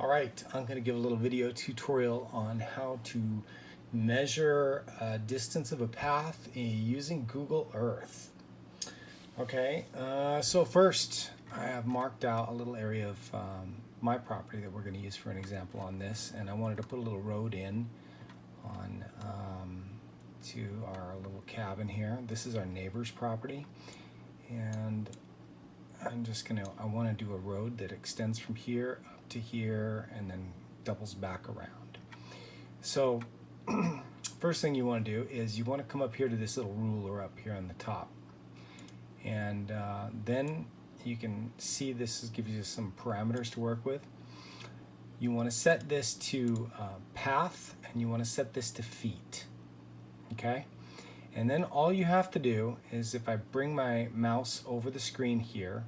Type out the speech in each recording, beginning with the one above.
All right, I'm going to give a little video tutorial on how to measure distance of a path using Google Earth. Okay, so first I have marked out a little area of my property that we're going to use for an example on this, and I wanted to put a little road in on to our little cabin here. This is our neighbor's property, and I want to do a road that extends from here up to here and then doubles back around. So first thing you want to do is you want to come up here to this little ruler up here on the top, and then you can see this gives you some parameters to work with. You want to set this to path, and you want to set this to feet. Okay, and then all you have to do is, if I bring my mouse over the screen here,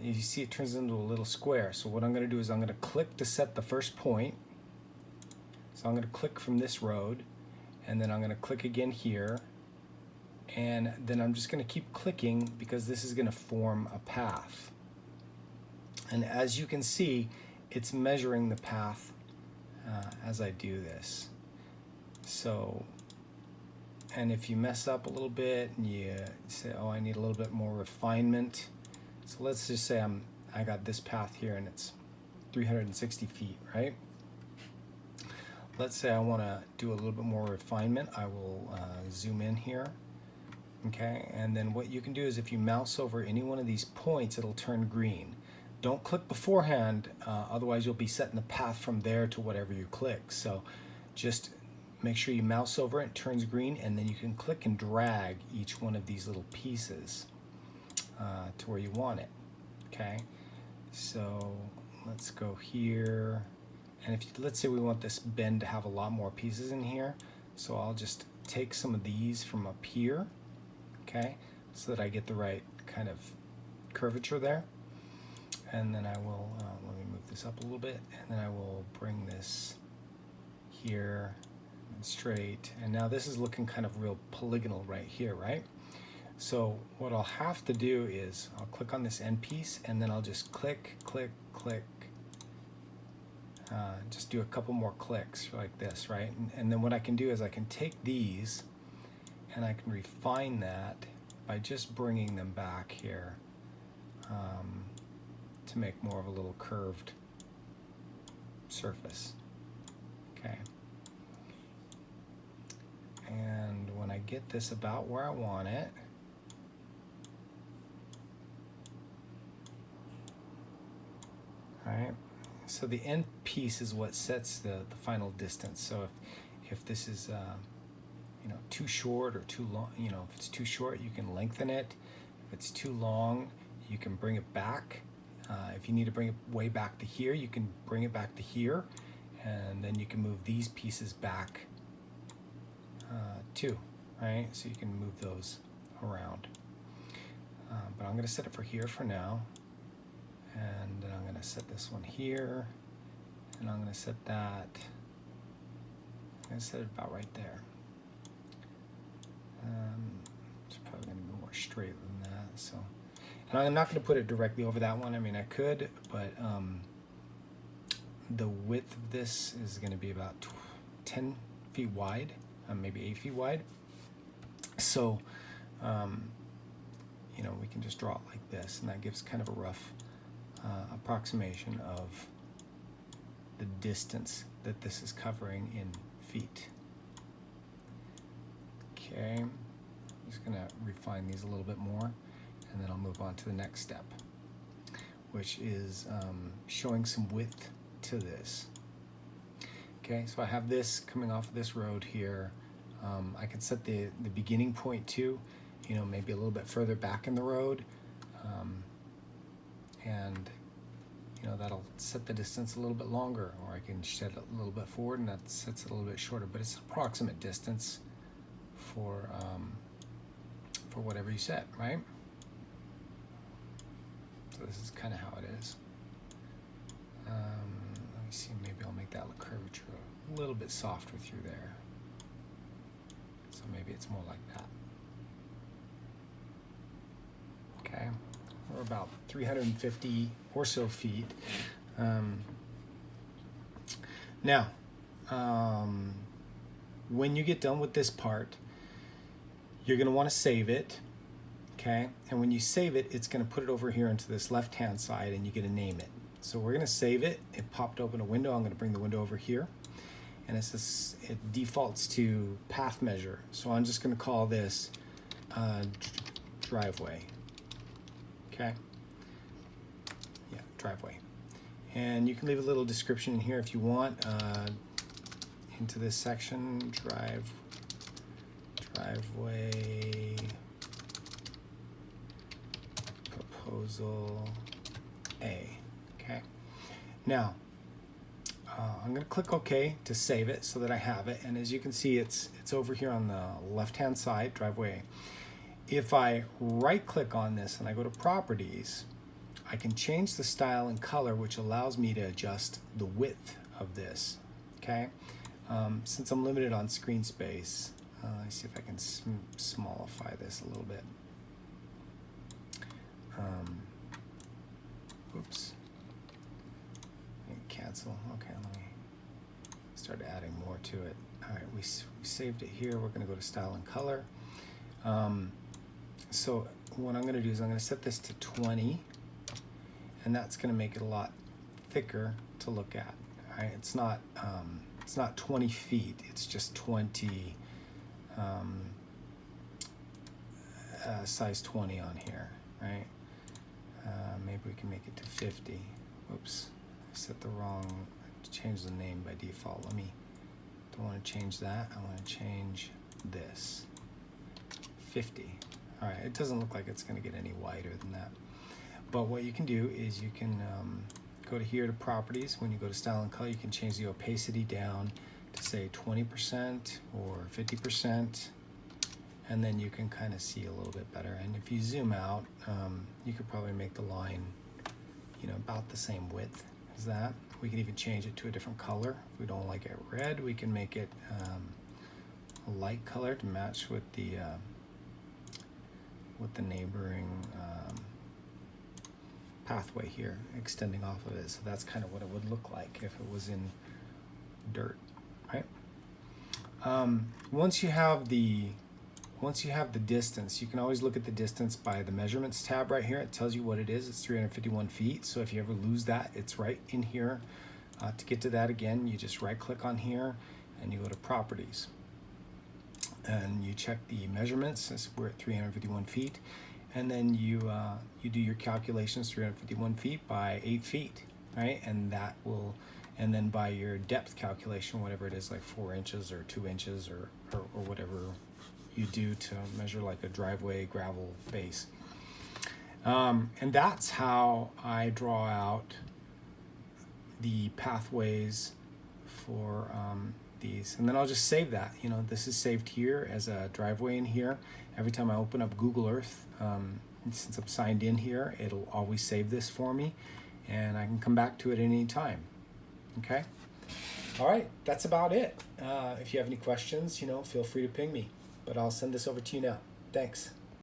you see it turns into a little square. So what I'm going to do is I'm going to click to set the first point. So I'm going to click from this road, and then I'm going to click again here, and then I'm just going to keep clicking because this is going to form a path. And as you can see, it's measuring the path as I do this. So, and if you mess up a little bit and you say, oh, I need a little bit more refinement. So let's just say I got this path here and it's 360 feet, right? Let's say I want to do a little bit more refinement. I will zoom in here, okay? And then what you can do is, if you mouse over any one of these points, it'll turn green. Don't click beforehand, otherwise you'll be setting the path from there to whatever you click. So just make sure you mouse over it, it turns green, and then you can click and drag each one of these little pieces to where you want it. Okay, so let's go here, and if let's say we want this bend to have a lot more pieces in here, so I'll just take some of these from up here, okay, so that I get the right kind of curvature there. And then I will let me move this up a little bit, and then I will bring this here and straight, and now this is looking kind of real polygonal right here, right? So what I'll have to do is I'll click on this end piece, and then I'll just click, click, click, just do a couple more clicks like this, right? And then what I can do is I can take these and I can refine that by just bringing them back here to make more of a little curved surface. Okay. And when I get this about where I want it, all right, so the end piece is what sets the final distance. So if this is too short or too long, if it's too short, you can lengthen it. If it's too long, you can bring it back. If you need to bring it way back to here, you can bring it back to here, and then you can move these pieces back too, right? So you can move those around. But I'm going to set it for here for now, and then I'm going to set this one here, and I'm going to set that. I'm going to set it about right there. It's probably going to be more straight than that. So. And I'm not going to put it directly over that one. I mean, I could, but the width of this is going to be about 10 feet wide, maybe 8 feet wide. So, we can just draw it like this, and that gives kind of a rough approximation of the distance that this is covering in feet. Okay, I'm just going to refine these a little bit more, and then I'll move on to the next step, which is showing some width to this. Okay, so I have this coming off of this road here. I can set the beginning point to, maybe a little bit further back in the road, and that'll set the distance a little bit longer, or I can shed it a little bit forward, and that sets it a little bit shorter, but it's an approximate distance for whatever you set, right? So this is kind of how it is. Let me see, maybe I'll make that curvature a little bit softer through there. So maybe it's more like that. Okay, we're about 350 or so feet. Now, when you get done with this part, you're going to want to save it. Okay, and when you save it, it's going to put it over here into this left-hand side, and you get to name it. So we're going to save it. It popped open a window. I'm going to bring the window over here, and it defaults to path measure. So I'm just going to call this driveway. Okay, yeah, driveway. And you can leave a little description in here if you want. Into this section, driveway proposal A. Okay. Now, I'm going to click OK to save it so that I have it. And as you can see, it's over here on the left-hand side, driveway. If I right-click on this and I go to Properties, I can change the style and color, which allows me to adjust the width of this. Okay. Since I'm limited on screen space, let's see if I can smallify this a little bit. Oops. Cancel. Okay, let me start adding more to it. All right, we saved it here. We're going to go to style and color. So what I'm going to do is I'm going to set this to 20, and that's going to make it a lot thicker to look at. All right, it's not 20 feet. It's just 20. Size 20 on here, right? Maybe we can make it to 50. Oops, I set the wrong, change the name by default. Don't want to change that. I want to change this, 50. All right, it doesn't look like it's going to get any wider than that. But what you can do is you can go to here to properties. When you go to style and color, you can change the opacity down to say 20% or 50. And then you can kind of see a little bit better. And if you zoom out, you could probably make the line, about the same width as that. We can even change it to a different color. If we don't like it red, we can make it a light color to match with the neighboring pathway here, extending off of it. So that's kind of what it would look like if it was in dirt, right? Once you have the distance, you can always look at the distance by the measurements tab right here. It tells you what it is. It's 351 feet. So if you ever lose that, it's right in here. To get to that again, you just right click on here and you go to properties. And you check the measurements, as we're at 351 feet. And then you do your calculations, 351 feet by 8 feet, right? And then by your depth calculation, whatever it is, like 4 inches or 2 inches or whatever you do to measure like a driveway gravel base. And that's how I draw out the pathways for these. And then I'll just save that. This is saved here as a driveway in here. Every time I open up Google Earth, since I'm signed in here, it'll always save this for me, and I can come back to it at any time. Okay? All right, that's about it. If you have any questions, feel free to ping me. But I'll send this over to you now. Thanks.